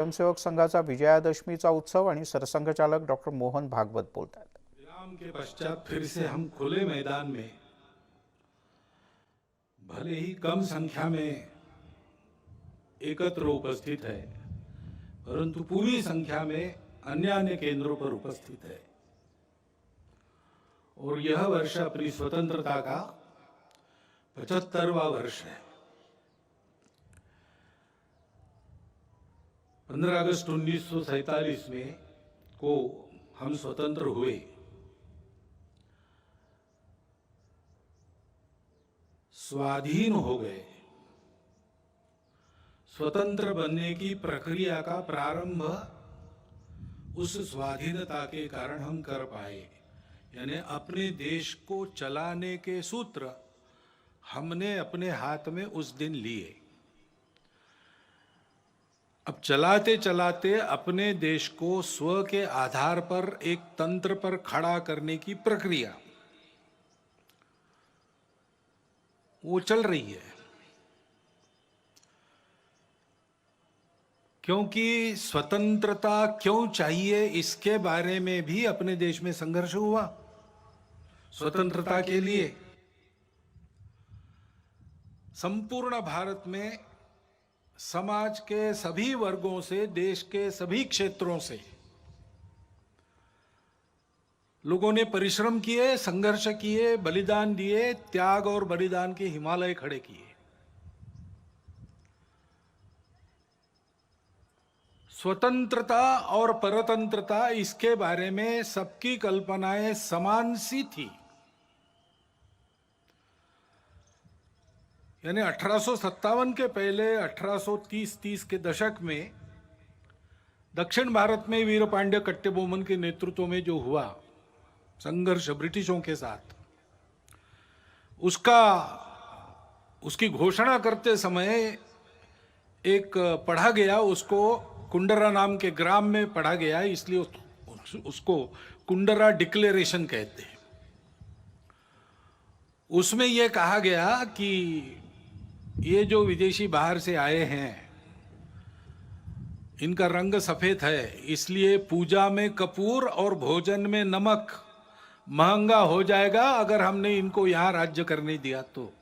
स्वयंसेवक संघाचा विजयादशमीचा उत्सव आणि सरसंघचालक डॉक्टर मोहन भागवत बोलतात। विराम के पश्चात फिर से हम खुले मैदान में भले ही कम संख्या में एकत्र उपस्थित है, परंतु पूरी संख्या में अन्य अन्य केंद्रों पर उपस्थित है। और यह वर्ष अपनी स्वतंत्रता का 75वां वर्ष है। 15 अगस्त 1947 में को हम स्वतंत्र हुए। स्वाधीन हो गए। स्वतंत्र बनने की प्रक्रिया का प्रारंभ उस स्वाधीनता के कारण हम कर पाए। यानी अपने देश को चलाने के सूत्र हमने अपने हाथ में उस दिन लिए। अब चलाते चलाते अपने देश को स्व के आधार पर एक तंत्र पर खड़ा करने की प्रक्रिया वो चल रही है। क्योंकि स्वतंत्रता क्यों चाहिए इसके बारे में भी अपने देश में संघर्ष हुआ। स्वतंत्रता के लिए संपूर्ण भारत में समाज के सभी वर्गों से, देश के सभी क्षेत्रों से लोगों ने परिश्रम किए, संघर्ष किए, बलिदान दिए, त्याग और बलिदान के हिमालय खड़े किए। स्वतंत्रता और परतंत्रता इसके बारे में सबकी कल्पनाएं समान सी थी। यानी 1857 के पहले 1830 के दशक में दक्षिण भारत में वीर पांड्य कट्टेबोमन के नेतृत्व में जो हुआ संघर्ष ब्रिटिशों के साथ, उसकी घोषणा करते समय एक पढ़ा गया, उसको कुंडरा नाम के ग्राम में पढ़ा गया, इसलिए उसको कुंडरा डिक्लेरेशन कहते हैं। उसमें यह कहा गया कि ये जो विदेशी बाहर से आए हैं इनका रंग सफेद है, इसलिए पूजा में कपूर और भोजन में नमक महंगा हो जाएगा अगर हमने इनको यहां राज्य करने दिया तो।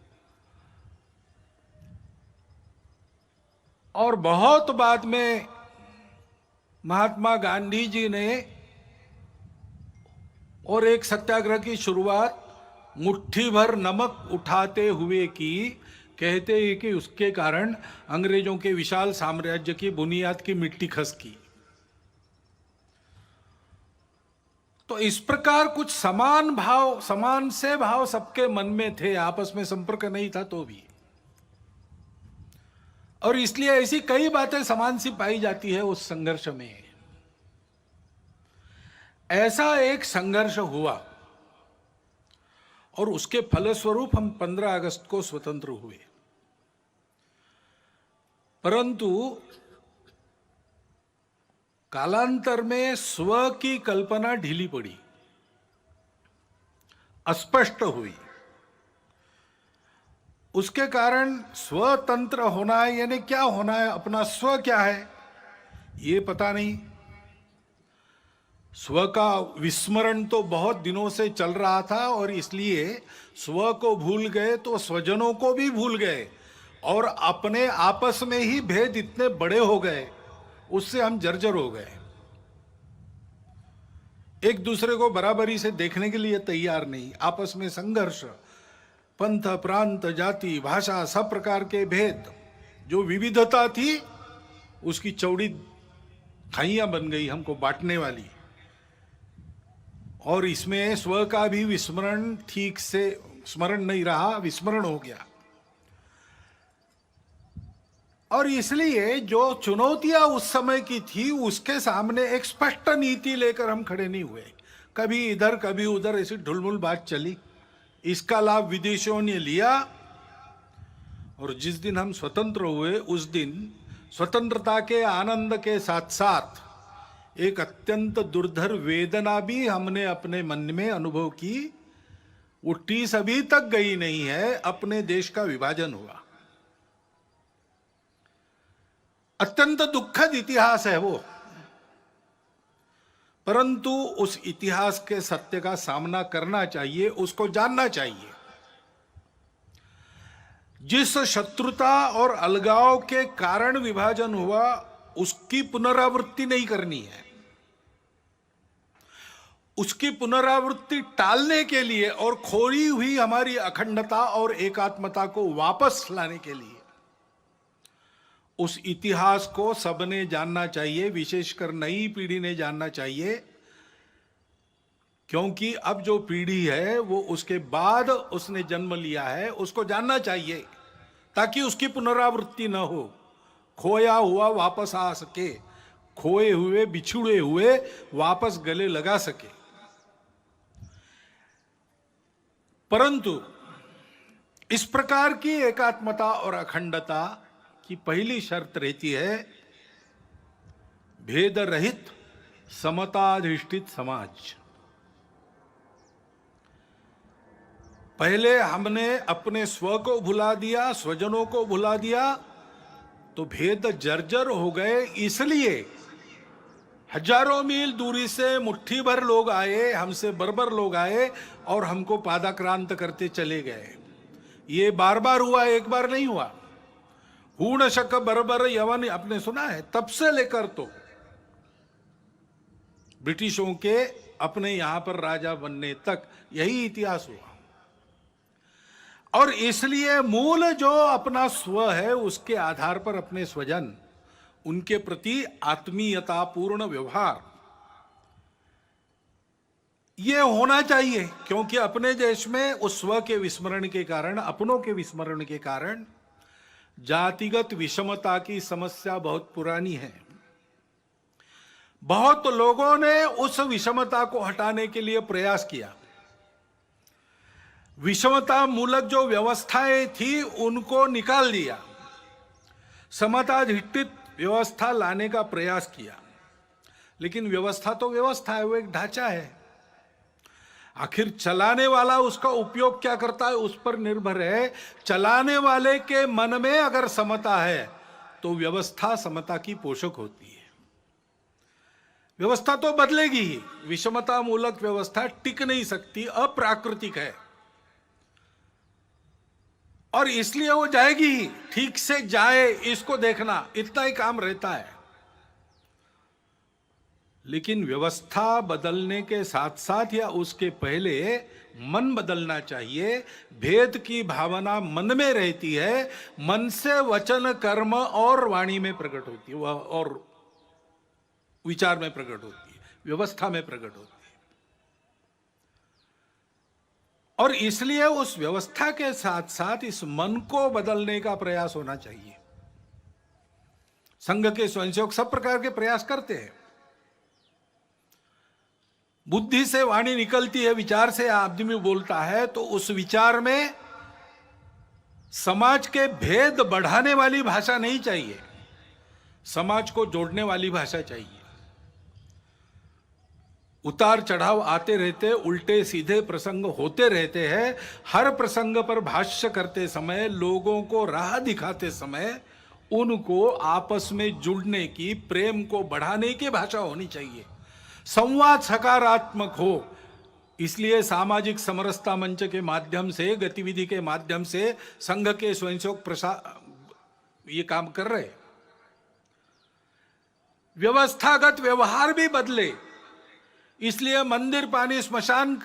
और बहुत बाद में महात्मा गांधी जी ने और एक सत्याग्रह की शुरुआत मुट्ठी भर नमक उठाते हुए की। कहते हैं कि उसके कारण अंग्रेजों के विशाल साम्राज्य की बुनियाद की मिट्टी खसकी। तो इस प्रकार कुछ समान से भाव सबके मन में थे, आपस में संपर्क नहीं था तो भी। और इसलिए ऐसी कई बातें समान सी पाई जाती है उस संघर्ष में। ऐसा एक संघर्ष हुआ और उसके फलस्वरूप हम 15 अगस्त को स्वतंत्र हुए। परंतु कालांतर में स्व की कल्पना ढीली पड़ी, अस्पष्ट हुई। उसके कारण स्वतंत्र होना है यानी क्या होना है, अपना स्व क्या है ये पता नहीं। स्व का विस्मरण तो बहुत दिनों से चल रहा था और इसलिए स्व को भूल गए तो स्वजनों को भी भूल गए और अपने आपस में ही भेद इतने बड़े हो गए, उससे हम जर्जर हो गए। एक दूसरे को बराबरी से देखने के लिए तैयार नहीं, आपस में संघर्ष, पंथ, प्रांत, जाति, भाषा, सब प्रकार के भेद, जो विविधता थी उसकी चौड़ी खाइयां बन गई हमको बांटने वाली। और इसमें स्व का भी विस्मरण, ठीक से स्मरण नहीं रहा, विस्मरण हो गया। और इसलिए जो चुनौतियां उस समय की थी उसके सामने एक स्पष्ट नीति लेकर हम खड़े नहीं हुए। कभी इधर कभी उधर ऐसी ढुलमुल बात चली, इसका लाभ विदेशियों ने लिया। और जिस दिन हम स्वतंत्र हुए उस दिन स्वतंत्रता के आनंद के साथ साथ एक अत्यंत दुर्धर वेदना भी हमने अपने मन में अनुभव की। वो टीस अभी तक गई नहीं है, अपने देश का विभाजन हुआ। अत्यंत दुखद इतिहास है वो, परंतु उस इतिहास के सत्य का सामना करना चाहिए, उसको जानना चाहिए। जिस शत्रुता और अलगाव के कारण विभाजन हुआ उसकी पुनरावृत्ति नहीं करनी है। उसकी पुनरावृत्ति टालने के लिए और खोई हुई हमारी अखंडता और एकात्मता को वापस लाने के लिए उस इतिहास को सबने जानना चाहिए, विशेषकर नई पीढ़ी ने जानना चाहिए, क्योंकि अब जो पीढ़ी है वो उसके बाद उसने जन्म लिया है, उसको जानना चाहिए ताकि उसकी पुनरावृत्ति न हो, खोया हुआ वापस आ सके, खोए हुए बिछुड़े हुए वापस गले लगा सके। परंतु इस प्रकार की एकात्मता और अखंडता की पहली शर्त रहती है भेद रहित समताधिष्ठित समाज। पहले हमने अपने स्व को भुला दिया, स्वजनों को भुला दिया, तो भेद जर्जर हो गए। इसलिए हजारों मील दूरी से मुट्ठी भर लोग आए, हमसे बर्बर लोग आए और हमको पादाक्रांत करते चले गए। ये बार बार हुआ, एक बार नहीं हुआ। हूण शक बर्बर यवन आपने सुना है, तब से लेकर तो ब्रिटिशों के अपने यहां पर राजा बनने तक यही इतिहास हुआ। और इसलिए मूल जो अपना स्व है उसके आधार पर अपने स्वजन, उनके प्रति आत्मीयता पूर्ण व्यवहार ये होना चाहिए, क्योंकि अपने देश में उस स्व के विस्मरण के कारण, अपनों के विस्मरण के कारण जातिगत विषमता की समस्या बहुत पुरानी है। बहुत लोगों ने उस विषमता को हटाने के लिए प्रयास किया। विषमता मूलक जो व्यवस्थाएं थी उनको निकाल दिया, समताधिष्ठित व्यवस्था लाने का प्रयास किया। लेकिन व्यवस्था तो व्यवस्था है, वो एक ढांचा है। आखिर चलाने वाला उसका उपयोग क्या करता है उस पर निर्भर है। चलाने वाले के मन में अगर समता है तो व्यवस्था समता की पोषक होती है। व्यवस्था तो बदलेगी ही, विषमता मूलक व्यवस्था टिक नहीं सकती, अप्राकृतिक है और इसलिए वो जाएगी ही। ठीक से जाए इसको देखना, इतना ही काम रहता है। लेकिन व्यवस्था बदलने के साथ साथ या उसके पहले मन बदलना चाहिए। भेद की भावना मन में रहती है, मन से वचन कर्म और वाणी में प्रकट होती है, और विचार में प्रकट होती है, व्यवस्था में प्रकट होती है। और इसलिए उस व्यवस्था के साथ साथ इस मन को बदलने का प्रयास होना चाहिए। संघ के स्वयंसेवक सब प्रकार के प्रयास करते हैं। बुद्धि से वाणी निकलती है, विचार से आदमी बोलता है, तो उस विचार में समाज के भेद बढ़ाने वाली भाषा नहीं चाहिए, समाज को जोड़ने वाली भाषा चाहिए। उतार चढ़ाव आते रहते, उल्टे सीधे प्रसंग होते रहते हैं। हर प्रसंग पर भाष्य करते समय, लोगों को राह दिखाते समय उनको आपस में जुड़ने की, प्रेम को बढ़ाने की भाषा होनी चाहिए। संवाद सकारात्मक हो। इसलिए सामाजिक समरसता मंच के माध्यम से, गतिविधि के माध्यम से संघ के स्वयंसेवक ये काम कर रहे। व्यवस्थागत व्यवहार भी बदले, इसलिए मंदिर पानी स्मशान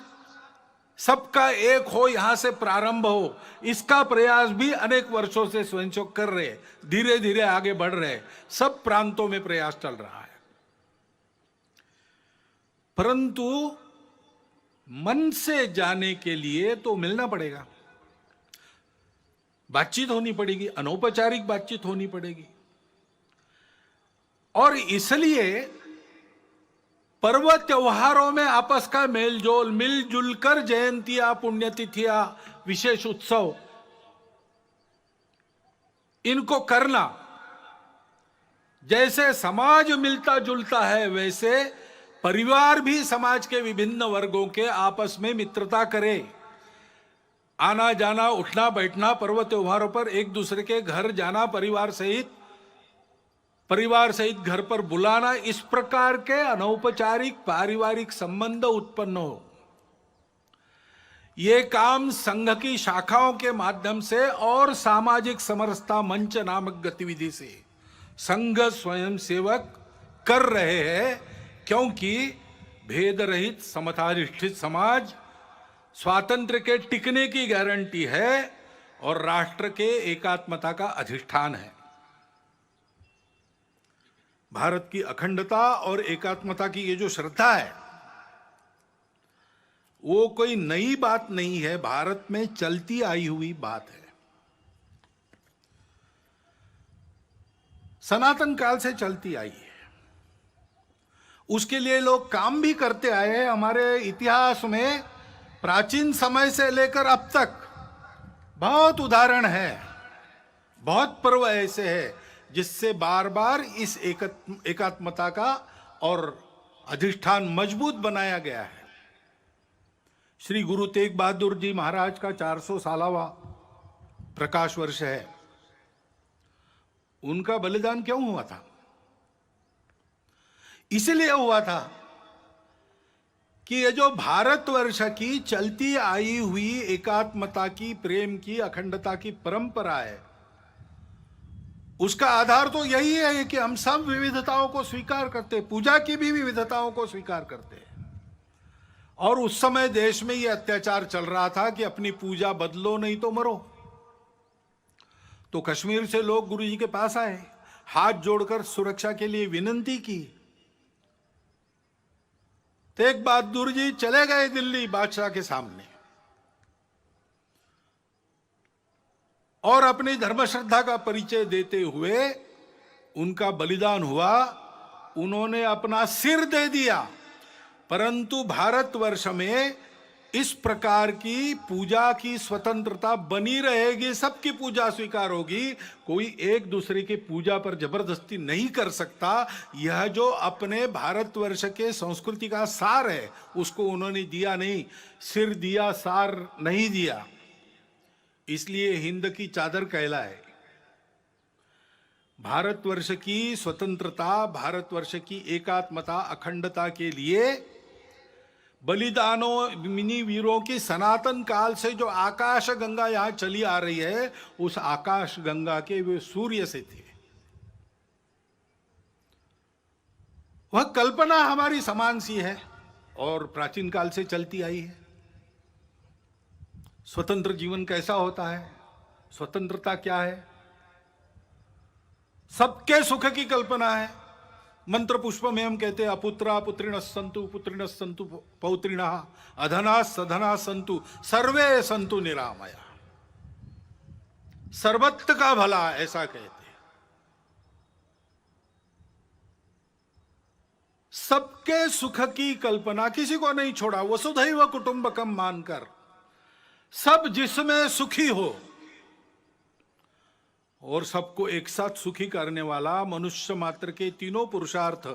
सबका एक हो, यहां से प्रारंभ हो, इसका प्रयास भी अनेक वर्षों से स्वयंसेवक कर रहे, धीरे धीरे आगे बढ़ रहे। सब प्रांतों में प्रयास चल रहा है। परंतु मन से जाने के लिए तो मिलना पड़ेगा, बातचीत होनी पड़ेगी, अनौपचारिक बातचीत होनी पड़ेगी। और इसलिए पर्व त्योहारों में आपस का मेलजोल, मिलजुल कर जयंतियां, पुण्यतिथियां, विशेष उत्सव, इनको करना। जैसे समाज मिलता जुलता है, वैसे परिवार भी समाज के विभिन्न वर्गों के आपस में मित्रता करे। आना जाना, उठना बैठना, पर्व त्योहारों पर एक दूसरे के घर जाना परिवार सहित, परिवार सहित घर पर बुलाना, इस प्रकार के अनौपचारिक पारिवारिक संबंध उत्पन्न हो, ये काम संघ की शाखाओं के माध्यम से और सामाजिक समरसता मंच नामक गतिविधि से संघ स्वयं सेवक कर रहे हैं, क्योंकि भेद रहित समताधिष्ठित समाज स्वातंत्र्य के टिकने की गारंटी है और राष्ट्र के एकात्मता का अधिष्ठान है। भारत की अखंडता और एकात्मता की ये जो श्रद्धा है, वो कोई नई बात नहीं है, भारत में चलती आई हुई बात है, सनातन काल से चलती आई है। उसके लिए लोग काम भी करते आए हैं। हमारे इतिहास में प्राचीन समय से लेकर अब तक बहुत उदाहरण है, बहुत पर्व ऐसे हैं जिससे बार बार इस एकात्मता का और अधिष्ठान मजबूत बनाया गया है। श्री गुरु तेग बहादुर जी महाराज का 400 सालावा प्रकाश वर्ष है। उनका बलिदान क्यों हुआ था? इसलिए हुआ था कि ये जो भारतवर्ष की चलती आई हुई एकात्मता की, प्रेम की, अखंडता की परंपरा है, उसका आधार तो यही है कि हम सब विविधताओं को स्वीकार करते, पूजा की भी विविधताओं को स्वीकार करते हैं। और उस समय देश में यह अत्याचार चल रहा था कि अपनी पूजा बदलो नहीं तो मरो। तो कश्मीर से लोग गुरु जी के पास आए, हाथ जोड़कर सुरक्षा के लिए विनती की। तेग बहादुर जी चले गए दिल्ली बादशाह के सामने और अपनी धर्म श्रद्धा का परिचय देते हुए उनका बलिदान हुआ। उन्होंने अपना सिर दे दिया, परंतु भारतवर्ष में इस प्रकार की पूजा की स्वतंत्रता बनी रहेगी, सबकी पूजा स्वीकार होगी, कोई एक दूसरे की पूजा पर जबरदस्ती नहीं कर सकता। यह जो अपने भारतवर्ष के संस्कृति का सार है उसको उन्होंने दिया नहीं, सिर दिया, सार नहीं दिया। इसलिए हिंद की चादर कहलाए। भारतवर्ष की स्वतंत्रता, भारतवर्ष की एकात्मता, अखंडता के लिए बलिदानों, मिनी वीरों की सनातन काल से जो आकाश गंगा यहां चली आ रही है, उस आकाश गंगा के वे सूर्य से थे। वह कल्पना हमारी समान सी है और प्राचीन काल से चलती आई है। स्वतंत्र जीवन कैसा होता है, स्वतंत्रता क्या है? सबके सुख की कल्पना है। मंत्र पुष्प में हम कहते हैं अपुत्रा पुत्रिणः सन्तु पौत्रिणः अधना सधना सन्तु सर्वे सन्तु निरामया। सर्वत्र का भला, ऐसा कहते हैं। सबके सुख की कल्पना, किसी को नहीं छोड़ा, वसुधैव कुटुंबकम मानकर सब जिसमें सुखी हो और सबको एक साथ सुखी करने वाला, मनुष्य मात्र के तीनों पुरुषार्थ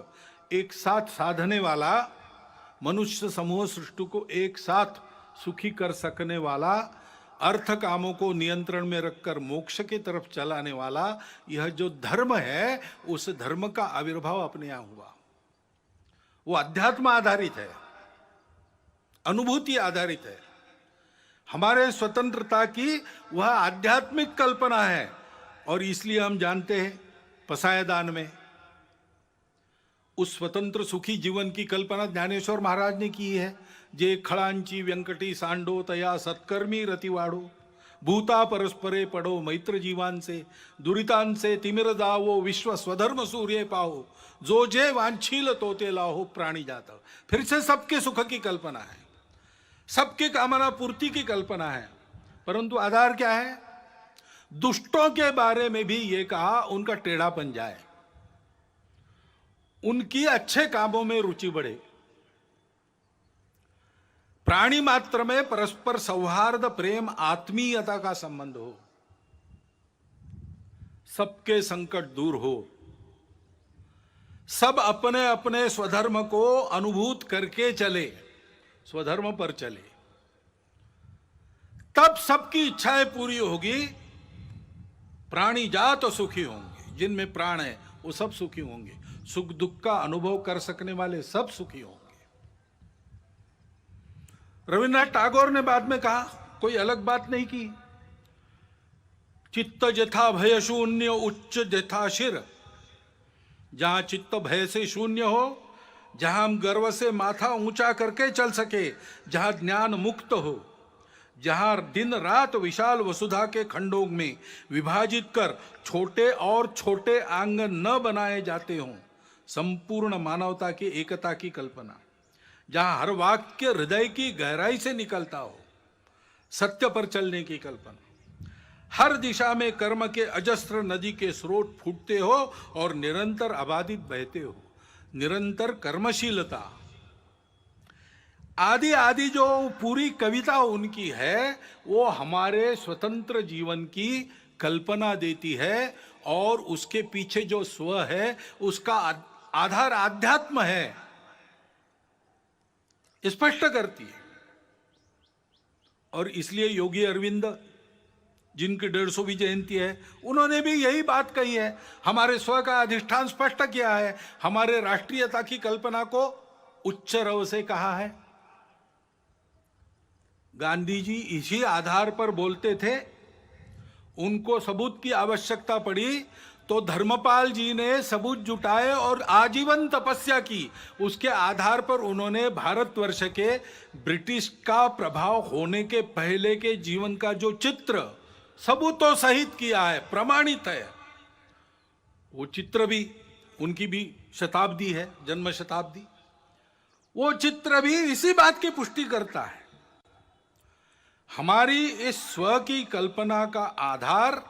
एक साथ साधने वाला, मनुष्य समूह सृष्टि को एक साथ सुखी कर सकने वाला, अर्थ कामों को नियंत्रण में रखकर मोक्ष की तरफ चलाने वाला, यह जो धर्म है उस धर्म का आविर्भाव अपने यहां हुआ। वो अध्यात्म आधारित है, अनुभूति आधारित है। हमारे स्वतंत्रता की वह आध्यात्मिक कल्पना है और इसलिए हम जानते हैं पसायदान में उस स्वतंत्र सुखी जीवन की कल्पना ज्ञानेश्वर महाराज ने की है। जे खळांची व्यंकटी सांडो तया सत्कर्मी रतिवाडो, भूता परस्परे पडो मैत्र जीवांचे, दुरितांचे तिमिर जावो विश्व स्वधर्म सूर्य पाहो, जो जे वांछील तो ते लाहो प्राणी जाता। फिर से सबके सुख की कल्पना है, सबके कामना पूर्ति की कल्पना है, परंतु आधार क्या है? दुष्टों के बारे में भी ये कहा उनका टेढ़ापन जाए, उनकी अच्छे कामों में रुचि बढ़े, प्राणी मात्र में परस्पर सौहार्द, प्रेम, आत्मीयता का संबंध हो, सबके संकट दूर हो, सब अपने अपने स्वधर्म को अनुभूत करके चले, स्वधर्म पर चले, तब सबकी इच्छाएं पूरी होगी, प्राणी जात सुखी होंगे। जिनमें प्राण है वो सब सुखी होंगे। सुख दुख का अनुभव कर सकने वाले सब सुखी होंगे। रविन्द्रनाथ टैगोर ने बाद में कहा, कोई अलग बात नहीं की, चित्त जथा भय शून्य उच्च जथा शिर। जहां चित्त भय से शून्य हो, जहां हम गर्व से माथा ऊंचा करके चल सके, जहां ज्ञान मुक्त हो, जहां दिन रात विशाल वसुधा के खंडों में विभाजित कर छोटे और छोटे आंगन न बनाए जाते हों, संपूर्ण मानवता की एकता की कल्पना, जहां हर वाक्य हृदय की गहराई से निकलता हो, सत्य पर चलने की कल्पना, हर दिशा में कर्म के अजस्त्र नदी के स्रोत फूटते हो और निरंतर अबाधित बहते हो, निरंतर कर्मशीलता, आदि आदि जो पूरी कविता उनकी है, वो हमारे स्वतंत्र जीवन की कल्पना देती है। और उसके पीछे जो स्व है, उसका आधार आध्यात्म है, स्पष्ट करती है। और इसलिए योगी अरविंद, जिनकी 150वीं जयंती है, उन्होंने भी यही बात कही है, हमारे स्व का अधिष्ठान स्पष्ट किया है, हमारे राष्ट्रीयता की कल्पना को उच्च रव से कहा है। गांधी जी इसी आधार पर बोलते थे। उनको सबूत की आवश्यकता पड़ी तो धर्मपाल जी ने सबूत जुटाए और आजीवन तपस्या की। उसके आधार पर उन्होंने भारतवर्ष के ब्रिटिश का प्रभाव होने के पहले के जीवन का जो चित्र सबूतों सहित किया है, प्रमाणित है। वो चित्र भी, उनकी भी शताब्दी है, जन्म शताब्दी, वो चित्र भी इसी बात की पुष्टि करता है। हमारी इस स्व की कल्पना का आधार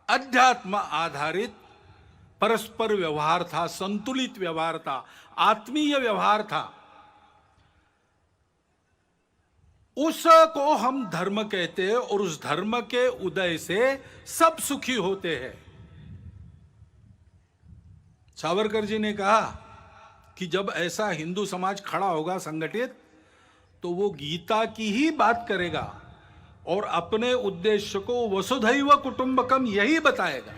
अध्यात्म आधारित परस्पर व्यवहार था, संतुलित व्यवहार था, आत्मीय व्यवहार था। उसको हम धर्म कहते हैं और उस धर्म के उदय से सब सुखी होते हैं। सावरकर जी ने कहा कि जब ऐसा हिंदू समाज खड़ा होगा संगठित, तो वो गीता की ही बात करेगा और अपने उद्देश्य को वसुधैव कुटुंबकम यही बताएगा,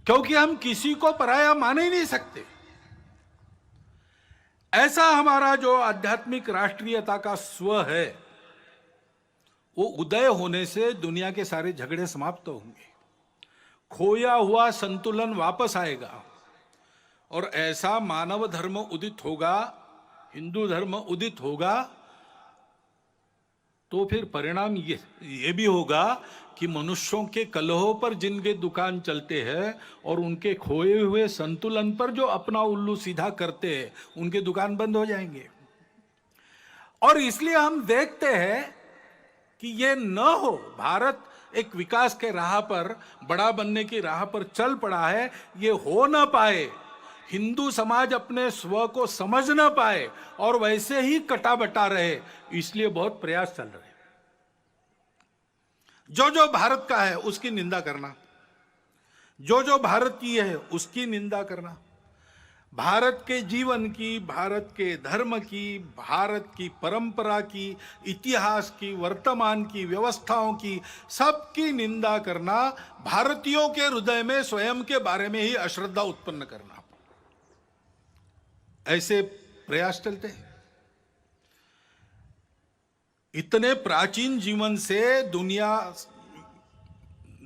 क्योंकि हम किसी को पराया मान ही नहीं सकते। ऐसा हमारा जो आध्यात्मिक राष्ट्रीयता का स्व है, वो उदय होने से दुनिया के सारे झगड़े समाप्त होंगे, खोया हुआ संतुलन वापस आएगा और ऐसा मानव धर्म उदित होगा, हिंदू धर्म उदित होगा। तो फिर परिणाम ये भी होगा कि मनुष्यों के कलहों पर जिनके दुकान चलते हैं और उनके खोए हुए संतुलन पर जो अपना उल्लू सीधा करते हैं, उनके दुकान बंद हो जाएंगे। और इसलिए हम देखते हैं कि ये न हो, भारत एक विकास के राह पर, बड़ा बनने की राह पर चल पड़ा है, ये हो ना पाए, हिंदू समाज अपने स्व को समझ ना पाए और वैसे ही कटा बटा रहे, इसलिए बहुत प्रयास चल रहे। जो जो भारत का है उसकी निंदा करना, जो जो भारतीय है उसकी निंदा करना, भारत के जीवन की, भारत के धर्म की, भारत की परंपरा की, इतिहास की, वर्तमान की व्यवस्थाओं की, सबकी निंदा करना, भारतीयों के हृदय में स्वयं के बारे में ही अश्रद्धा उत्पन्न करना, ऐसे प्रयास चलते हैं। इतने प्राचीन जीवन से दुनिया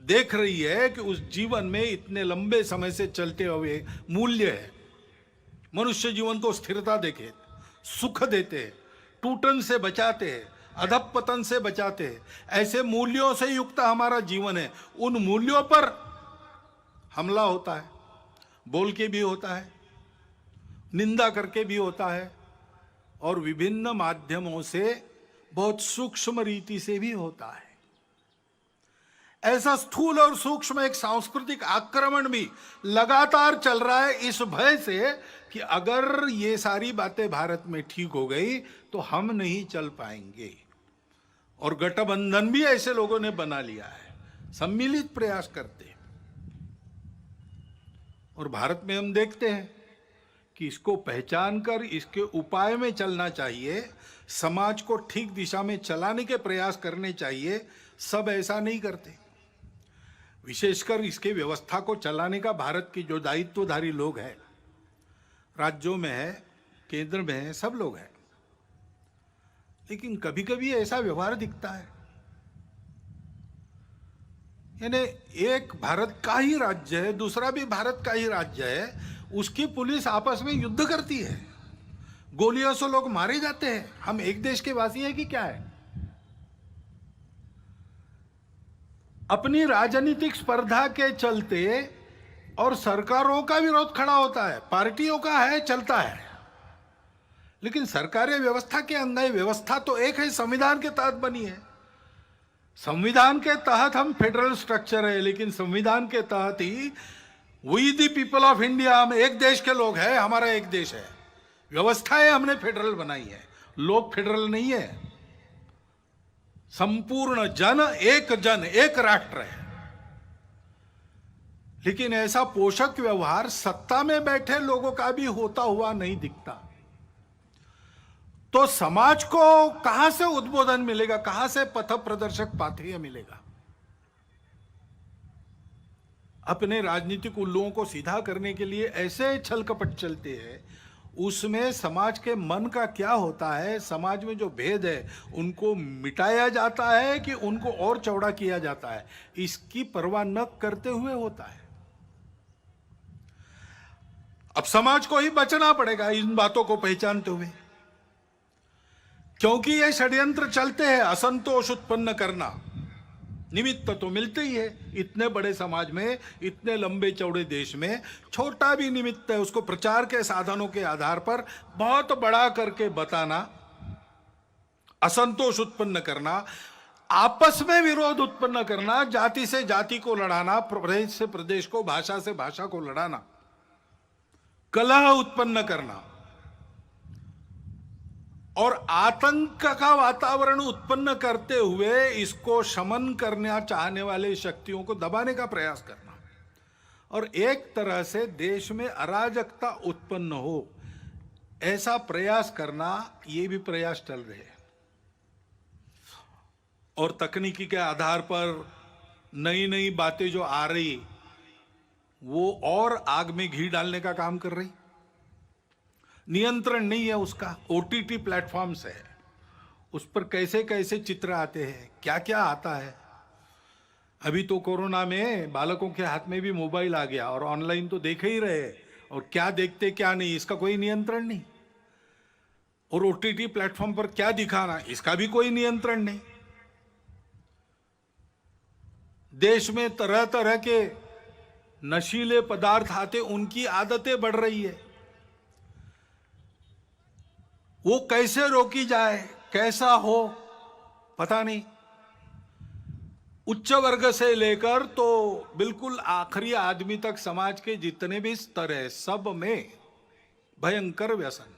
देख रही है कि उस जीवन में इतने लंबे समय से चलते हुए मूल्य है। मनुष्य जीवन को स्थिरता देखे, सुख देते हैं, टूटन से बचाते हैं, अधपतन से बचाते हैं। ऐसे मूल्यों से युक्त हमारा जीवन है। उन मूल्यों पर हमला होता है, बोल के भी होता है, निंदा करके भी होता है और विभिन्न माध्यमों से बहुत सूक्ष्म रीति से भी होता है। ऐसा स्थूल और सूक्ष्म एक सांस्कृतिक आक्रमण भी लगातार चल रहा है, इस भय से कि अगर ये सारी बातें भारत में ठीक हो गई तो हम नहीं चल पाएंगे। और गठबंधन भी ऐसे लोगों ने बना लिया है, सम्मिलित प्रयास करते हैं। और भारत में हम देखते हैं कि इसको पहचान कर इसके उपाय में चलना चाहिए, समाज को ठीक दिशा में चलाने के प्रयास करने चाहिए। सब ऐसा नहीं करते। विशेषकर इसके व्यवस्था को चलाने का भारत की जो दायित्वधारी लोग हैं, राज्यों में है, केंद्र में है, सब लोग हैं। लेकिन कभी कभी ऐसा व्यवहार दिखता है, यानी एक भारत का ही राज्य है, दूसरा भी भारत का ही राज्य है, उसकी पुलिस आपस में युद्ध करती है, गोलियों से लोग मारे जाते हैं। हम एक देश के वासी हैं कि क्या है? अपनी राजनीतिक स्पर्धा के चलते और सरकारों का विरोध खड़ा होता है, पार्टियों का है, चलता है, लेकिन सरकारें व्यवस्था के अंग है। व्यवस्था तो एक है, संविधान के तहत बनी है। संविधान के तहत हम फेडरल स्ट्रक्चर है, लेकिन संविधान के तहत ही we the people of India, हम एक देश के लोग हैं, हमारा एक देश है। व्यवस्थाएं हमने फेडरल बनाई है, लोग फेडरल नहीं है। संपूर्ण जन एक राष्ट्र है। लेकिन ऐसा पोषक व्यवहार सत्ता में बैठे लोगों का भी होता हुआ नहीं दिखता। तो समाज को कहां से उद्बोधन मिलेगा, कहां से पथ प्रदर्शक पाथेय मिलेगा? अपने राजनीतिक उल्लुओं को सीधा करने के लिए ऐसे छल कपट चलते हैं, उसमें समाज के मन का क्या होता है, समाज में जो भेद है उनको मिटाया जाता है कि उनको और चौड़ा किया जाता है, इसकी परवाह न करते हुए होता है। अब समाज को ही बचना पड़ेगा इन बातों को पहचानते हुए, क्योंकि ये षड्यंत्र चलते हैं। असंतोष उत्पन्न करना निमित्त तो मिलते ही है। इतने बड़े समाज में, इतने लंबे चौड़े देश में छोटा भी निमित्त है, उसको प्रचार के साधनों के आधार पर बहुत बड़ा करके बताना, असंतोष उत्पन्न करना, आपस में विरोध उत्पन्न करना, जाति से जाति को लड़ाना, प्रदेश से प्रदेश को, भाषा से भाषा को लड़ाना, कलह उत्पन्न करना और आतंक का वातावरण उत्पन्न करते हुए इसको शमन करना चाहने वाले शक्तियों को दबाने का प्रयास करना और एक तरह से देश में अराजकता उत्पन्न हो, ऐसा प्रयास करना, ये भी प्रयास चल रहे हैं। और तकनीकी के आधार पर नई नई बातें जो आ रही, वो और आग में घी डालने का काम कर रही। नियंत्रण नहीं है उसका। ओटीटी प्लेटफॉर्म्स है, उस पर कैसे कैसे चित्र आते हैं, क्या क्या आता है। अभी तो कोरोना में बालकों के हाथ में भी मोबाइल आ गया और ऑनलाइन तो देख ही रहे, और क्या देखते क्या नहीं इसका कोई नियंत्रण नहीं। और ओटीटी प्लेटफॉर्म पर क्या दिखाना, इसका भी कोई नियंत्रण नहीं। देश में तरह तरह के नशीले पदार्थ आते, उनकी आदतें बढ़ रही है। वो कैसे रोकी जाए, कैसा हो, पता नहीं। उच्च वर्ग से लेकर तो बिल्कुल आखिरी आदमी तक समाज के जितने भी स्तर है, सब में भयंकर व्यसन।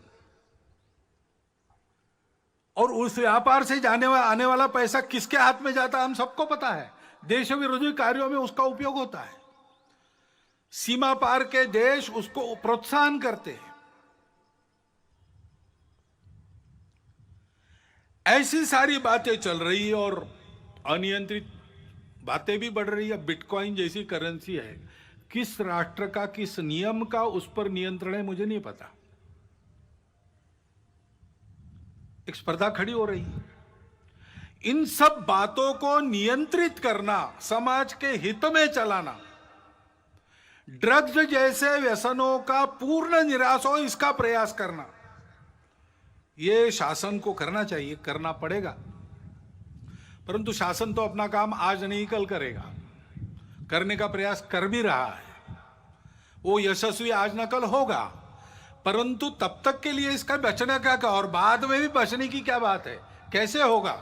और उस व्यापार से आने वाला पैसा किसके हाथ में जाता है, हम सबको पता है। देश विरोधी कार्यों में उसका उपयोग होता है। सीमा पार के देश उसको प्रोत्साहन करते हैं। ऐसी सारी बातें चल रही है और अनियंत्रित बातें भी बढ़ रही है। बिटकॉइन जैसी करेंसी है, किस राष्ट्र का, किस नियम का उस पर नियंत्रण है, मुझे नहीं पता। एक स्पर्धा खड़ी हो रही है। इन सब बातों को नियंत्रित करना, समाज के हित में चलाना, ड्रग्स जैसे व्यसनों का पूर्ण निराश हो, इसका प्रयास करना, ये शासन को करना चाहिए, करना पड़ेगा। परंतु शासन तो अपना काम आज नहीं कल करेगा, करने का प्रयास कर भी रहा है। वो यशस्वी आज न कल होगा, परंतु तब तक के लिए इसका बचने का क्या, और बाद में भी बचने की क्या बात है, कैसे होगा?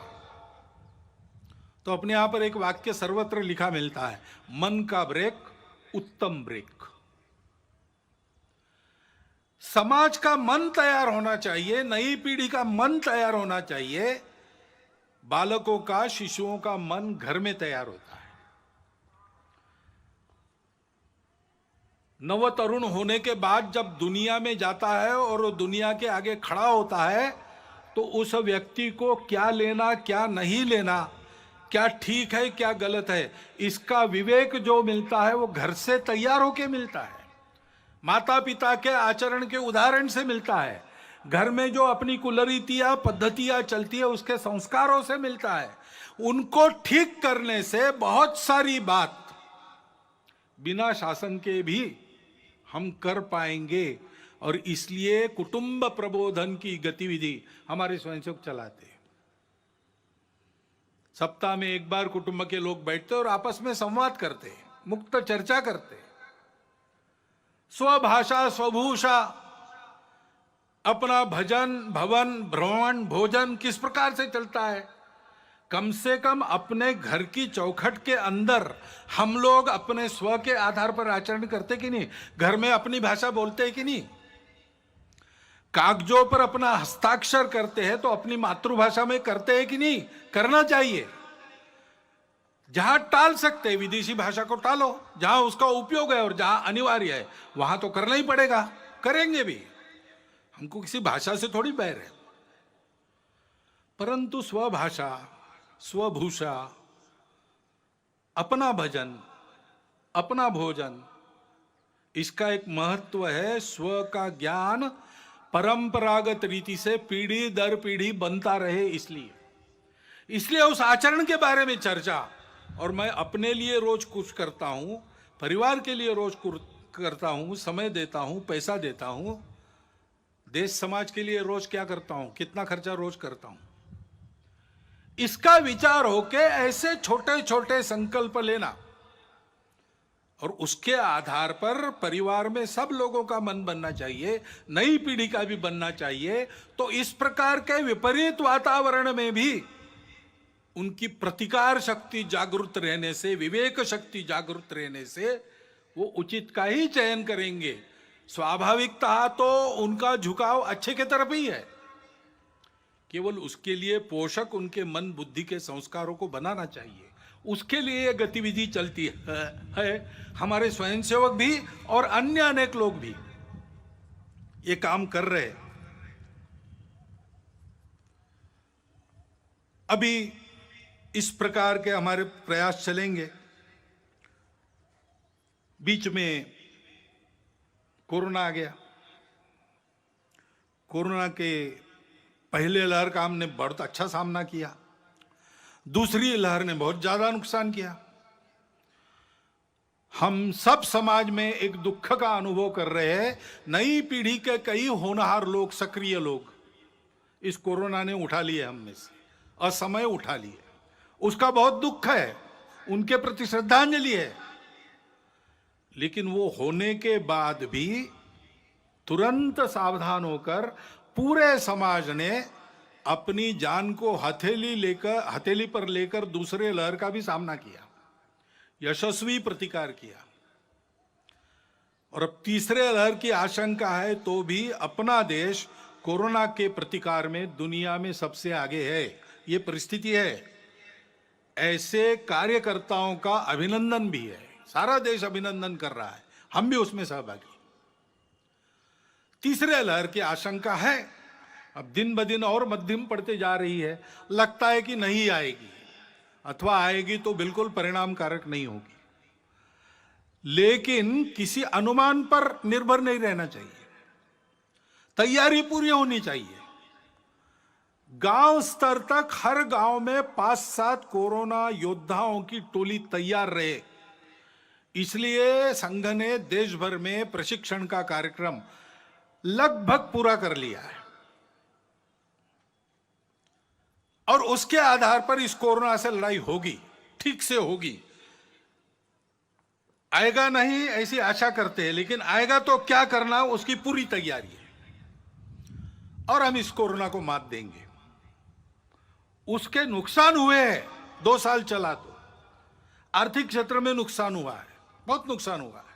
तो अपने यहां पर एक वाक्य सर्वत्र लिखा मिलता है, मन का ब्रेक उत्तम ब्रेक। समाज का मन तैयार होना चाहिए, नई पीढ़ी का मन तैयार होना चाहिए। बालकों का, शिशुओं का मन घर में तैयार होता है। नव तरुण होने के बाद जब दुनिया में जाता है और दुनिया के आगे खड़ा होता है, तो उस व्यक्ति को क्या लेना क्या नहीं लेना, क्या ठीक है क्या गलत है, इसका विवेक जो मिलता है वो घर से तैयार होके मिलता है, माता पिता के आचरण के उदाहरण से मिलता है, घर में जो अपनी कुलरीतियां पद्धतियां चलती है उसके संस्कारों से मिलता है। उनको ठीक करने से बहुत सारी बात बिना शासन के भी हम कर पाएंगे, और इसलिए कुटुंब प्रबोधन की गतिविधि हमारे स्वयंसेवक चलाते हैं। सप्ताह में एक बार कुटुंब के लोग बैठते और आपस में संवाद करते, मुक्त चर्चा करते, स्वभाषा स्वभूषा, अपना भजन भवन भ्रमण भोजन किस प्रकार से चलता है, कम से कम अपने घर की चौखट के अंदर हम लोग अपने स्व के आधार पर आचरण करते कि नहीं, घर में अपनी भाषा बोलते हैं कि नहीं, कागजों पर अपना हस्ताक्षर करते हैं तो अपनी मातृभाषा में करते हैं कि नहीं, करना चाहिए। जहां टाल सकते हैं विदेशी भाषा को टालो, जहां उसका उपयोग है और जहां अनिवार्य है वहां तो करना ही पड़ेगा, करेंगे भी, हमको किसी भाषा से थोड़ी बैर है। परंतु स्वभाषा स्वभूषा, अपना भजन अपना भोजन, इसका एक महत्व है। स्व का ज्ञान परंपरागत रीति से पीढ़ी दर पीढ़ी बनता रहे, इसलिए उस आचरण के बारे में चर्चा। और मैं अपने लिए रोज कुछ करता हूं, परिवार के लिए रोज कुछ करता हूं, समय देता हूं, पैसा देता हूं, देश समाज के लिए रोज क्या करता हूं, कितना खर्चा रोज करता हूं, इसका विचार होके ऐसे छोटे छोटे संकल्प लेना, और उसके आधार पर परिवार में सब लोगों का मन बनना चाहिए, नई पीढ़ी का भी बनना चाहिए। तो इस प्रकार के विपरीत वातावरण में भी उनकी प्रतिकार शक्ति जागृत रहने से, विवेक शक्ति जागृत रहने से वो उचित का ही चयन करेंगे। स्वाभाविकता तो उनका झुकाव अच्छे के तरफ ही है, केवल उसके लिए पोषक उनके मन बुद्धि के संस्कारों को बनाना चाहिए, उसके लिए ये गतिविधि चलती है। हमारे स्वयंसेवक भी और अन्य अनेक लोग भी ये काम कर रहे हैं। अभी इस प्रकार के हमारे प्रयास चलेंगे। बीच में कोरोना आ गया। कोरोना के पहले लहर का हमने बहुत अच्छा सामना किया, दूसरी लहर ने बहुत ज्यादा नुकसान किया। हम सब समाज में एक दुख का अनुभव कर रहे हैं। नई पीढ़ी के कई होनहार लोग, सक्रिय लोग इस कोरोना ने उठा लिए हम में से, असमय उठा लिए। उसका बहुत दुख है, उनके प्रति श्रद्धांजलि है। लेकिन वो होने के बाद भी तुरंत सावधान होकर पूरे समाज ने अपनी जान को हथेली पर लेकर दूसरे लहर का भी सामना किया, यशस्वी प्रतिकार किया। और अब तीसरे लहर की आशंका है तो भी अपना देश कोरोना के प्रतिकार में दुनिया में सबसे आगे है। ये परिस्थिति है। ऐसे कार्यकर्ताओं का अभिनंदन भी है, सारा देश अभिनंदन कर रहा है, हम भी उसमें सहभागी। तीसरे लहर की आशंका है, अब दिन ब दिन और मध्यम पड़ते जा रही है। लगता है कि नहीं आएगी, अथवा आएगी तो बिल्कुल परिणामकारक नहीं होगी। लेकिन किसी अनुमान पर निर्भर नहीं रहना चाहिए, तैयारी पूरी होनी चाहिए। गांव स्तर तक हर गांव में 5-7 कोरोना योद्धाओं की टोली तैयार रहे। इसलिए संघ ने देश भर में प्रशिक्षण का कार्यक्रम लगभग पूरा कर लिया है, और उसके आधार पर इस कोरोना से लड़ाई होगी, ठीक से होगी। आएगा नहीं ऐसी आशा करते हैं, लेकिन आएगा तो क्या करना उसकी पूरी तैयारी है, और हम इस कोरोना को मात देंगे। उसके नुकसान हुए हैं, 2 साल चला तो आर्थिक क्षेत्र में नुकसान हुआ है, बहुत नुकसान हुआ है,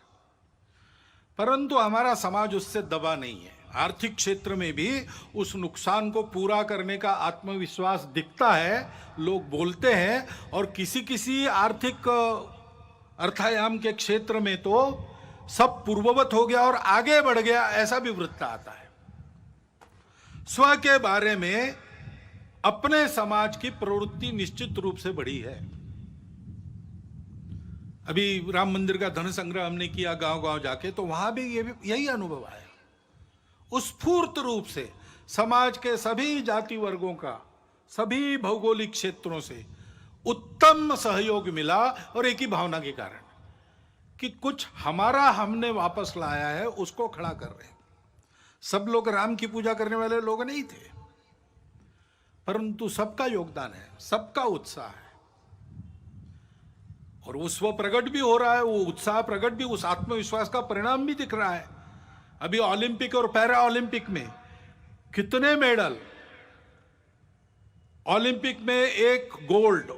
परंतु हमारा समाज उससे दबा नहीं है। आर्थिक क्षेत्र में भी उस नुकसान को पूरा करने का आत्मविश्वास दिखता है, लोग बोलते हैं। और किसी किसी आर्थिक अर्थायाम के क्षेत्र में तो सब पूर्ववत हो गया और आगे बढ़ गया, ऐसा भी वृत्त आता है। स्व के बारे में अपने समाज की प्रवृत्ति निश्चित रूप से बढ़ी है। अभी राम मंदिर का धन संग्रह हमने किया गांव गांव जाके, तो वहां भी यही अनुभव आया। स्फूर्त रूप से समाज के सभी जाति वर्गों का, सभी भौगोलिक क्षेत्रों से उत्तम सहयोग मिला, और एक ही भावना के कारण कि कुछ हमारा हमने वापस लाया है, उसको खड़ा कर रहे हैं। सब लोग राम की पूजा करने वाले लोग नहीं थे, परंतु सबका योगदान है, सबका उत्साह है, और उस वो प्रकट भी हो रहा है, वो उत्साह प्रकट भी, उस आत्मविश्वास का परिणाम भी दिख रहा है। अभी ओलंपिक और पैरा ओलंपिक में कितने मेडल, ओलंपिक में 1 गोल्ड,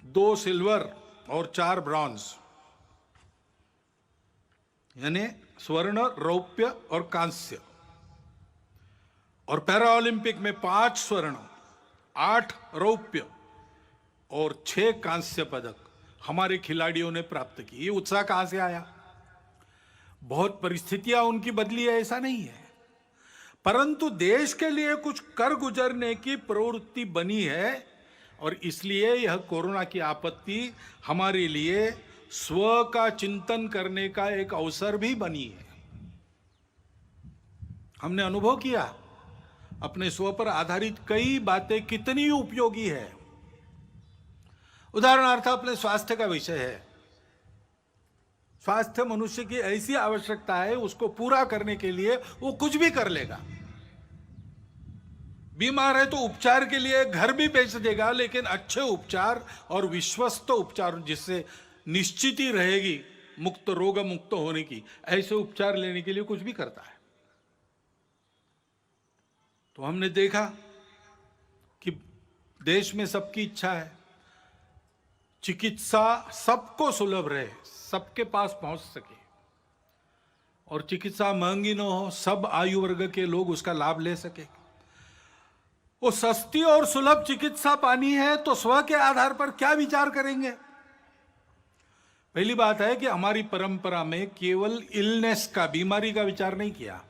2 सिल्वर और 4 ब्रॉन्ज, यानी स्वर्ण, रौप्य और कांस्य। और पैरा ओलंपिक में 5 स्वर्ण, 8 रौप्य और 6 कांस्य पदक हमारे खिलाड़ियों ने प्राप्त की। ये उत्साह कहां से आया? बहुत परिस्थितियां उनकी बदली है, ऐसा नहीं है, परंतु देश के लिए कुछ कर गुजरने की प्रवृत्ति बनी है, और इसलिए यह कोरोना की आपत्ति हमारे लिए स्व का चिंतन करने का एक अवसर भी बनी है। हमने अनुभव किया अपने स्व पर आधारित कई बातें कितनी उपयोगी है। उदाहरणार्थ अपने स्वास्थ्य का विषय है। स्वास्थ्य मनुष्य की ऐसी आवश्यकता है, उसको पूरा करने के लिए वो कुछ भी कर लेगा। बीमार है तो उपचार के लिए घर भी बेच देगा, लेकिन अच्छे उपचार और विश्वस्त उपचार, जिससे निश्चित ही रहेगी मुक्त, रोग मुक्त होने की, ऐसे उपचार लेने के लिए कुछ भी करता है। तो हमने देखा कि देश में सबकी इच्छा है चिकित्सा सबको सुलभ रहे, सबके पास पहुंच सके, और चिकित्सा महंगी न हो, सब आयु वर्ग के लोग उसका लाभ ले सके। वो सस्ती और सुलभ चिकित्सा पानी है तो स्व के आधार पर क्या विचार करेंगे? पहली बात है कि हमारी परंपरा में केवल इलनेस का, बीमारी का विचार नहीं किया,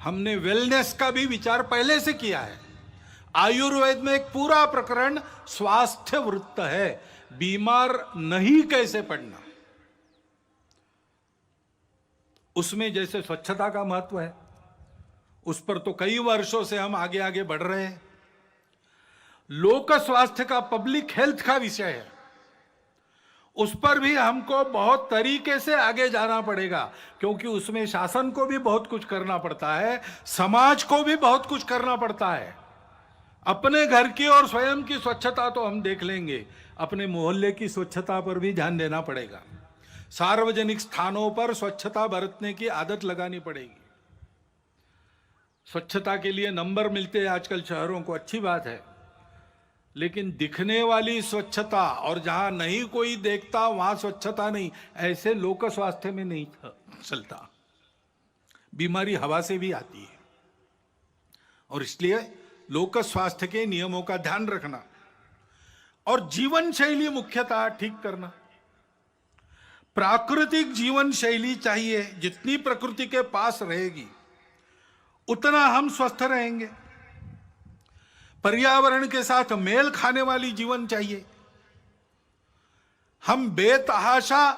हमने वेलनेस का भी विचार पहले से किया है। आयुर्वेद में एक पूरा प्रकरण स्वास्थ्य वृत्त है, बीमार नहीं कैसे पड़ना। उसमें जैसे स्वच्छता का महत्व है, उस पर तो कई वर्षों से हम आगे आगे बढ़ रहे हैं। लोक स्वास्थ्य का, पब्लिक हेल्थ का विषय है, उस पर भी हमको बहुत तरीके से आगे जाना पड़ेगा, क्योंकि उसमें शासन को भी बहुत कुछ करना पड़ता है, समाज को भी बहुत कुछ करना पड़ता है। अपने घर की और स्वयं की स्वच्छता तो हम देख लेंगे, अपने मोहल्ले की स्वच्छता पर भी ध्यान देना पड़ेगा। सार्वजनिक स्थानों पर स्वच्छता बरतने की आदत लगानी पड़ेगी। स्वच्छता के लिए नंबर मिलते हैं आजकल शहरों को, अच्छी बात है, लेकिन दिखने वाली स्वच्छता और जहां नहीं कोई देखता वहां स्वच्छता नहीं, ऐसे लोक स्वास्थ्य में नहीं चलता। बीमारी हवा से भी आती है, और इसलिए लोक स्वास्थ्य के नियमों का ध्यान रखना और जीवन शैली मुख्यतः ठीक करना। प्राकृतिक जीवन शैली चाहिए, जितनी प्रकृति के पास रहेगी उतना हम स्वस्थ रहेंगे। पर्यावरण के साथ मेल खाने वाली जीवन चाहिए। हम बेतहाशा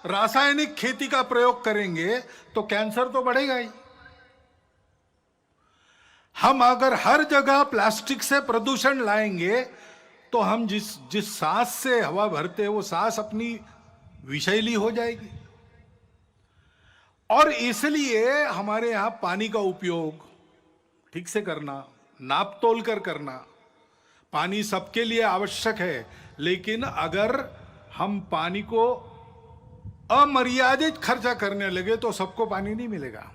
रासायनिक खेती का प्रयोग करेंगे तो कैंसर तो बढ़ेगा ही। हम अगर हर जगह प्लास्टिक से प्रदूषण लाएंगे तो हम जिस सांस से हवा भरते हैं वो सांस अपनी विषैली हो जाएगी। और इसलिए हमारे यहां पानी का उपयोग ठीक से करना, नाप तोल कर करना। पानी सबके लिए आवश्यक है, लेकिन अगर हम पानी को अमर्यादित खर्चा करने लगे तो सबको पानी नहीं मिलेगा,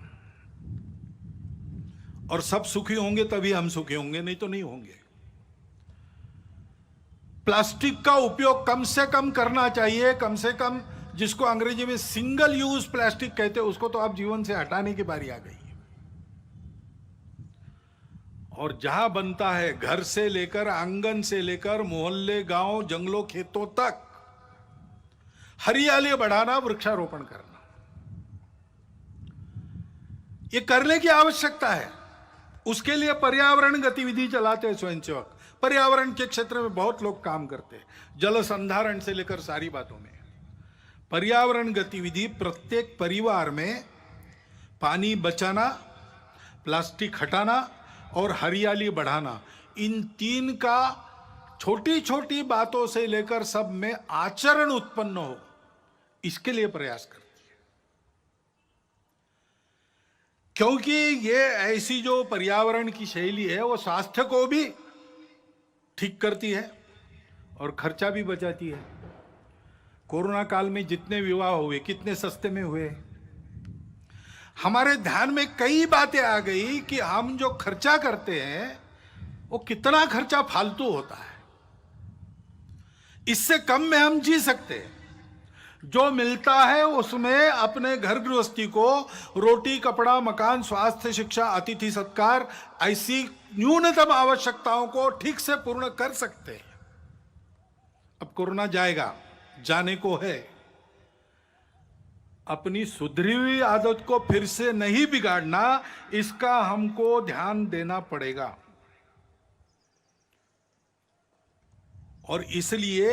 और सब सुखी होंगे तभी हम सुखी होंगे, नहीं तो नहीं होंगे। प्लास्टिक का उपयोग कम से कम करना चाहिए, कम से कम, जिसको अंग्रेजी में सिंगल यूज प्लास्टिक कहते हैं, उसको तो आप जीवन से हटाने की बारी आ गई। और जहां बनता है, घर से लेकर, आंगन से लेकर, मोहल्ले, गांव, जंगलों, खेतों तक हरियाली बढ़ाना, वृक्षारोपण करना, ये करने की आवश्यकता है। उसके लिए पर्यावरण गतिविधि चलाते हैं स्वयंसेवक। पर्यावरण के क्षेत्र में बहुत लोग काम करते हैं, जल संधारण से लेकर सारी बातों में। पर्यावरण गतिविधि प्रत्येक परिवार में पानी बचाना, प्लास्टिक हटाना और हरियाली बढ़ाना, इन तीन का छोटी छोटी बातों से लेकर सब में आचरण उत्पन्न हो, इसके लिए प्रयास करती है। क्योंकि ये ऐसी जो पर्यावरण की शैली है वो स्वास्थ्य को भी ठीक करती है और खर्चा भी बचाती है। कोरोना काल में जितने विवाह हुए कितने सस्ते में हुए। हमारे ध्यान में कई बातें आ गई कि हम जो खर्चा करते हैं वो कितना खर्चा फालतू होता है, इससे कम में हम जी सकते हैं। जो मिलता है उसमें अपने घर गृहस्थी को रोटी, कपड़ा, मकान, स्वास्थ्य, शिक्षा, अतिथि सत्कार, ऐसी न्यूनतम आवश्यकताओं को ठीक से पूर्ण कर सकते हैं। अब कोरोना जाएगा, जाने को है। अपनी सुधरी हुई आदत को फिर से नहीं बिगाड़ना, इसका हमको ध्यान देना पड़ेगा। और इसलिए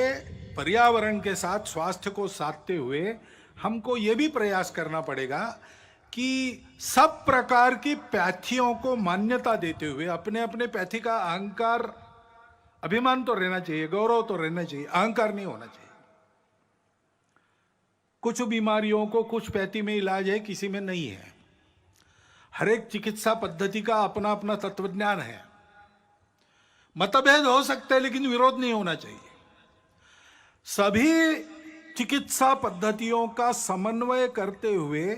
पर्यावरण के साथ स्वास्थ्य को साधते हुए हमको यह भी प्रयास करना पड़ेगा कि सब प्रकार की पैथियों को मान्यता देते हुए अपने अपने पैथी का अहंकार, अभिमान तो रहना चाहिए, गौरव तो रहना चाहिए, अहंकार नहीं होना चाहिए। कुछ बीमारियों को कुछ पैथी में इलाज है, किसी में नहीं है। हर एक चिकित्सा पद्धति का अपना अपना तत्वज्ञान है। मतभेद हो सकते हैं लेकिन विरोध नहीं होना चाहिए। सभी चिकित्सा पद्धतियों का समन्वय करते हुए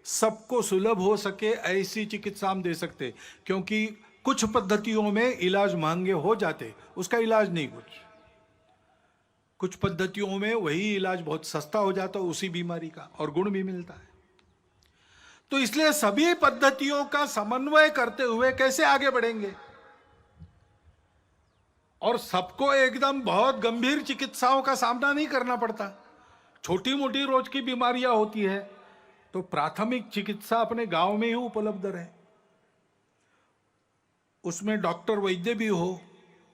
सबको सुलभ हो सके ऐसी चिकित्सा हम दे सकते, क्योंकि कुछ पद्धतियों में इलाज महंगे हो जाते, उसका इलाज नहीं कुछ पद्धतियों में वही इलाज बहुत सस्ता हो जाता उसी बीमारी का, और गुण भी मिलता है। तो इसलिए सभी पद्धतियों का समन्वय करते हुए कैसे आगे बढ़ेंगे, और सबको एकदम बहुत गंभीर चिकित्साओं का सामना नहीं करना पड़ता। छोटी मोटी रोज की बीमारियां होती है तो प्राथमिक चिकित्सा अपने गांव में ही उपलब्ध रहे, उसमें डॉक्टर वैद्य भी हो,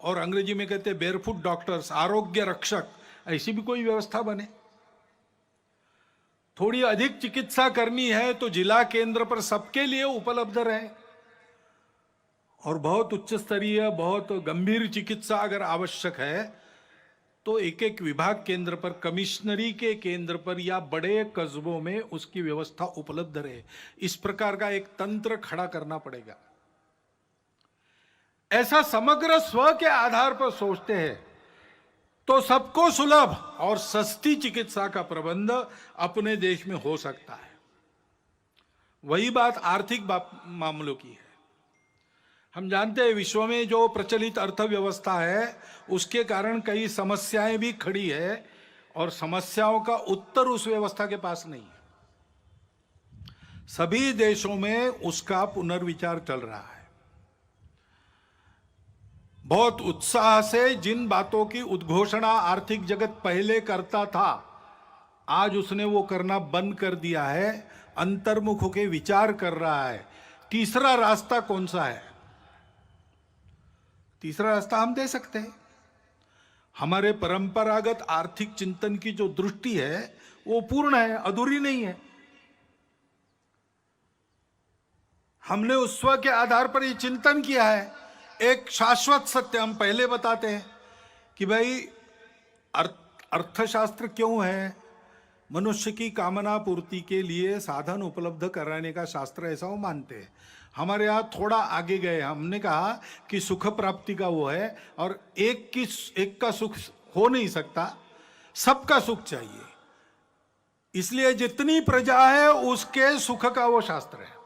और अंग्रेजी में कहते हैं बेयरफुट डॉक्टर्स, आरोग्य रक्षक, ऐसी भी कोई व्यवस्था बने। थोड़ी अधिक चिकित्सा करनी है तो जिला केंद्र पर सबके लिए उपलब्ध रहे, और बहुत उच्च स्तरीय, बहुत गंभीर चिकित्सा अगर आवश्यक है तो एक एक विभाग केंद्र पर, कमिश्नरी के केंद्र पर या बड़े कस्बों में उसकी व्यवस्था उपलब्ध रहे। इस प्रकार का एक तंत्र खड़ा करना पड़ेगा। ऐसा समग्र स्व के आधार पर सोचते हैं तो सबको सुलभ और सस्ती चिकित्सा का प्रबंध अपने देश में हो सकता है। वही बात आर्थिक मामलों की है। हम जानते हैं विश्व में जो प्रचलित अर्थव्यवस्था है उसके कारण कई समस्याएं भी खड़ी है, और समस्याओं का उत्तर उस व्यवस्था के पास नहीं है। सभी देशों में उसका पुनर्विचार चल रहा है। बहुत उत्साह से जिन बातों की उद्घोषणा आर्थिक जगत पहले करता था, आज उसने वो करना बंद कर दिया है, अंतर्मुख होकर विचार कर रहा है। तीसरा रास्ता कौन सा है? तीसरा रास्ता हम दे सकते हैं। हमारे परंपरागत आर्थिक चिंतन की जो दृष्टि है वो पूर्ण है, अधूरी नहीं है। हमने उस स्व के आधार पर ये चिंतन किया है। एक शाश्वत सत्य हम पहले बताते हैं कि भाई अर्थशास्त्र क्यों है? मनुष्य की कामना पूर्ति के लिए साधन उपलब्ध कराने का शास्त्र, ऐसा वो मानते हैं। हमारे यहाँ थोड़ा आगे गए, हमने कहा कि सुख प्राप्ति का वो है, और एक का सुख हो नहीं सकता, सबका सुख चाहिए। इसलिए जितनी प्रजा है उसके सुख का वो शास्त्र है।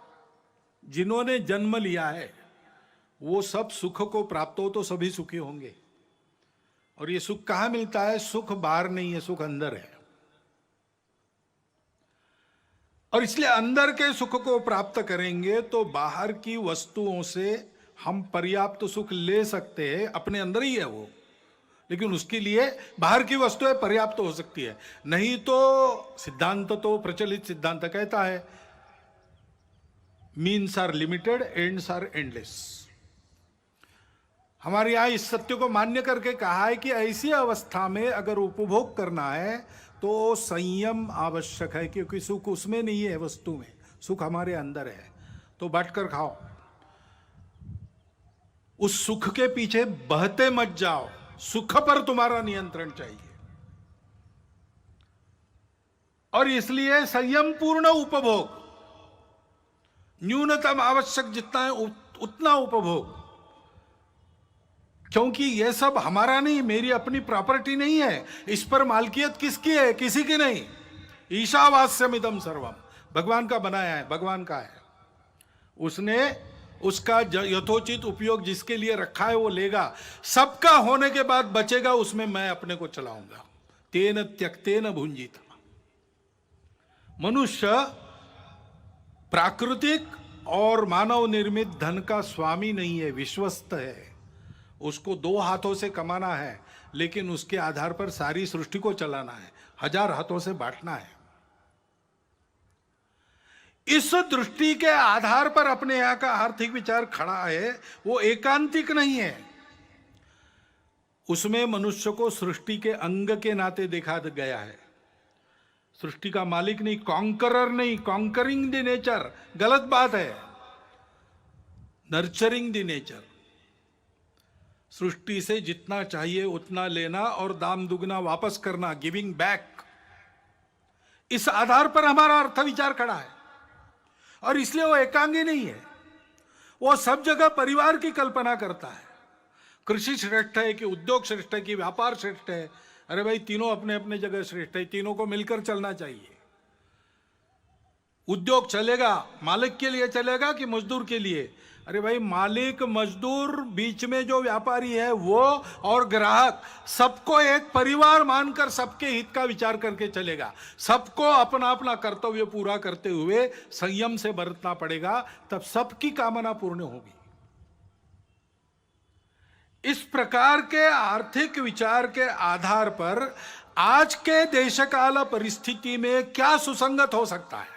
जिन्होंने जन्म लिया है वो सब सुख को प्राप्त हो तो सभी सुखी होंगे। और ये सुख कहाँ मिलता है? सुख बाहर नहीं है, सुख अंदर है। और इसलिए अंदर के सुख को प्राप्त करेंगे तो बाहर की वस्तुओं से हम पर्याप्त सुख ले सकते हैं, अपने अंदर ही है वो, लेकिन उसके लिए बाहर की वस्तुएं पर्याप्त हो सकती है। नहीं तो सिद्धांत तो प्रचलित सिद्धांत कहता है means are limited, ends are endless. हमारे यहां इस सत्य को मान्य करके कहा है कि ऐसी अवस्था में अगर उपभोग करना है तो संयम आवश्यक है, क्योंकि सुख उसमें नहीं है, वस्तु में, सुख हमारे अंदर है। तो बांटकर खाओ, उस सुख के पीछे बहते मत जाओ, सुख पर तुम्हारा नियंत्रण चाहिए। और इसलिए संयम पूर्ण उपभोग, न्यूनतम आवश्यक जितना है उतना उपभोग, क्योंकि यह सब हमारा नहीं, मेरी अपनी प्रॉपर्टी नहीं है। इस पर मालकियत किसकी है? किसी की नहीं। ईशावास्यमिदं सर्वम, भगवान का बनाया है, भगवान का है। उसने उसका यथोचित उपयोग जिसके लिए रखा है वो लेगा। सबका होने के बाद बचेगा, उसमें मैं अपने को चलाऊंगा। तेन त्यक्तेन भुंजित। मनुष्य प्राकृतिक और मानव निर्मित धन का स्वामी नहीं है, विश्वस्त है। उसको 2 हाथों से कमाना है, लेकिन उसके आधार पर सारी सृष्टि को चलाना है, 1000 हाथों से बांटना है। इस दृष्टि के आधार पर अपने यहां का आर्थिक विचार खड़ा है, वो एकांतिक नहीं है। उसमें मनुष्य को सृष्टि के अंग के नाते देखा गया है। सृष्टि का मालिक नहीं, कॉन्करर नहीं, कॉन्करिंग द नेचर गलत बात है, नर्चरिंग द नेचर। सृष्टि से जितना चाहिए उतना लेना और दाम दुगना वापस करना, गिविंग बैक। इस आधार पर हमारा अर्थ विचार खड़ा है, और इसलिए वो एकांगी नहीं है। वो सब जगह परिवार की कल्पना करता है। कृषि श्रेष्ठ है कि उद्योग श्रेष्ठ है कि व्यापार श्रेष्ठ है? अरे भाई, तीनों अपने अपने जगह श्रेष्ठ है, तीनों को मिलकर चलना चाहिए। उद्योग चलेगा मालिक के लिए चलेगा कि मजदूर के लिए? अरे भाई, मालिक मजदूर बीच में जो व्यापारी है वो और ग्राहक, सबको एक परिवार मानकर सबके हित का विचार करके चलेगा। सबको अपना अपना कर्तव्य पूरा करते हुए संयम से बरतना पड़ेगा, तब सबकी कामना पूर्ण होगी। इस प्रकार के आर्थिक विचार के आधार पर आज के देशकाल परिस्थिति में क्या सुसंगत हो सकता है?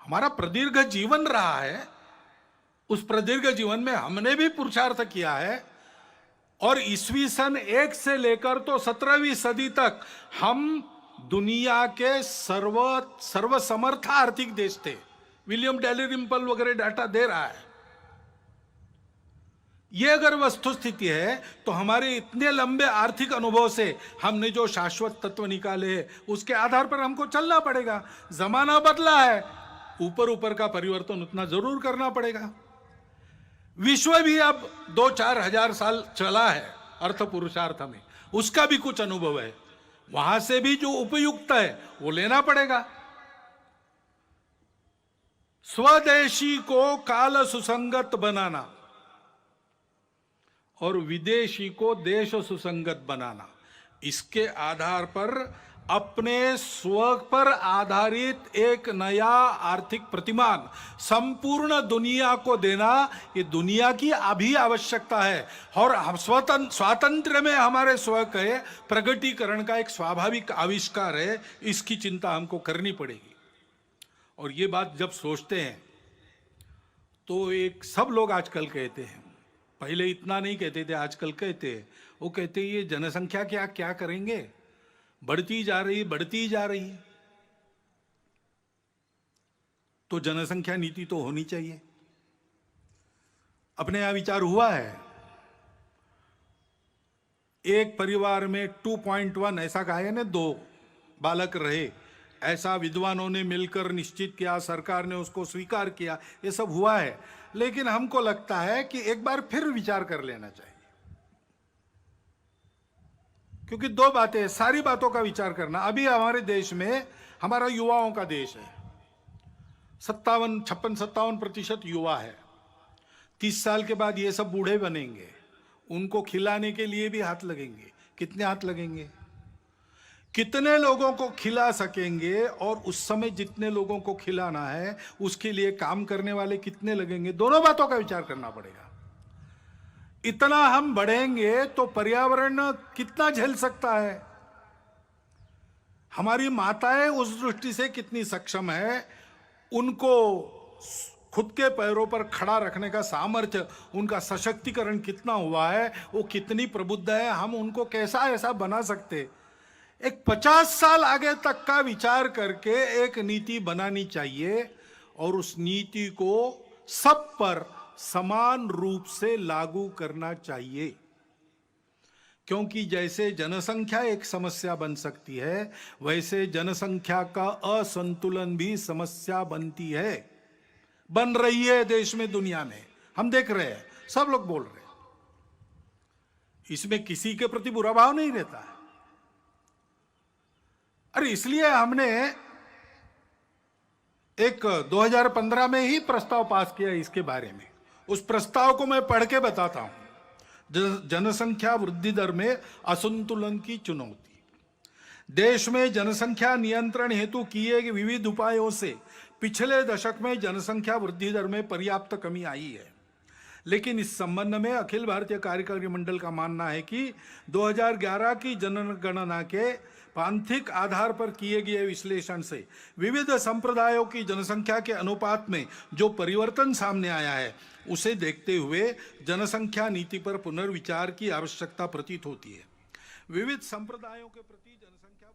हमारा प्रदीर्घ जीवन रहा है, उस प्रदीर्घ जीवन में हमने भी पुरुषार्थ किया है, और ईस्वी सन 1 से लेकर तो 17वीं सदी तक हम दुनिया के सर्वसमर्थ आर्थिक देश थे। विलियम डैलिरिम्पल वगैरह डाटा दे रहा है। यह अगर वस्तुस्थिति है तो हमारे इतने लंबे आर्थिक अनुभव से हमने जो शाश्वत तत्व निकाले हैं उसके आधार पर हमको चलना पड़ेगा। जमाना बदला है, ऊपर ऊपर का परिवर्तन उतना जरूर करना पड़ेगा। विश्व भी अब 2-4 हजार साल चला है अर्थ पुरुषार्थ में, उसका भी कुछ अनुभव है। वहां से भी जो उपयुक्त है वो लेना पड़ेगा। स्वदेशी को काल सुसंगत बनाना और विदेशी को देश सुसंगत बनाना, इसके आधार पर अपने स्व पर आधारित एक नया आर्थिक प्रतिमान संपूर्ण दुनिया को देना, ये दुनिया की अभी आवश्यकता है। और स्वातंत्र्य में हमारे स्व के प्रगटीकरण का एक स्वाभाविक आविष्कार है, इसकी चिंता हमको करनी पड़ेगी। और ये बात जब सोचते हैं तो एक सब लोग आजकल कहते हैं, पहले इतना नहीं कहते थे, आजकल कहते हैं, वो कहते हैं ये जनसंख्या क्या क्या करेंगे, बढ़ती जा रही है। तो जनसंख्या नीति तो होनी चाहिए। अपने यहां विचार हुआ है, एक परिवार में 2.1 ऐसा कहा है ना, 2 बालक रहे, ऐसा विद्वानों ने मिलकर निश्चित किया, सरकार ने उसको स्वीकार किया, ये सब हुआ है। लेकिन हमको लगता है कि एक बार फिर विचार कर लेना चाहिए, क्योंकि 2 बातें, सारी बातों का विचार करना। अभी हमारे देश में, हमारा युवाओं का देश है, 56-57% युवा है। 30 साल के बाद ये सब बूढ़े बनेंगे, उनको खिलाने के लिए भी हाथ लगेंगे। कितने हाथ लगेंगे? कितने लोगों को खिला सकेंगे? और उस समय जितने लोगों को खिलाना है उसके लिए काम करने वाले कितने लगेंगे? दोनों बातों का विचार करना पड़ेगा। इतना हम बढ़ेंगे तो पर्यावरण कितना झेल सकता है? हमारी माताएं उस दृष्टि से कितनी सक्षम है, उनको खुद के पैरों पर खड़ा रखने का सामर्थ्य, उनका सशक्तिकरण कितना हुआ है, वो कितनी प्रबुद्ध है, हम उनको कैसा ऐसा बना सकते। एक 50 साल आगे तक का विचार करके एक नीति बनानी चाहिए और उस नीति को सब पर समान रूप से लागू करना चाहिए, क्योंकि जैसे जनसंख्या एक समस्या बन सकती है, वैसे जनसंख्या का असंतुलन भी समस्या बनती है, बन रही है देश में, दुनिया में हम देख रहे हैं, सब लोग बोल रहे हैं। इसमें किसी के प्रति बुरा भाव नहीं रहता है। अरे इसलिए हमने एक 2015 में ही प्रस्ताव पास किया इसके बारे में। उस प्रस्ताव को मैं पढ़ के बताता हूं। जनसंख्या वृद्धि दर में असंतुलन की चुनौती। देश में जनसंख्या नियंत्रण हेतु किए गए विविध उपायों से पिछले दशक में जनसंख्या वृद्धि दर में पर्याप्त कमी आई है, लेकिन इस संबंध में अखिल भारतीय कार्यकारी मंडल का मानना है कि 2011 की जनगणना के पांथिक आधार पर किए गए विश्लेषण से विविध संप्रदायों की जनसंख्या के अनुपात में जो परिवर्तन सामने आया है, उसे देखते हुए जनसंख्या नीति पर पुनर्विचार की आवश्यकता प्रतीत होती है। विविध संप्रदायों के प्रति जनसंख्या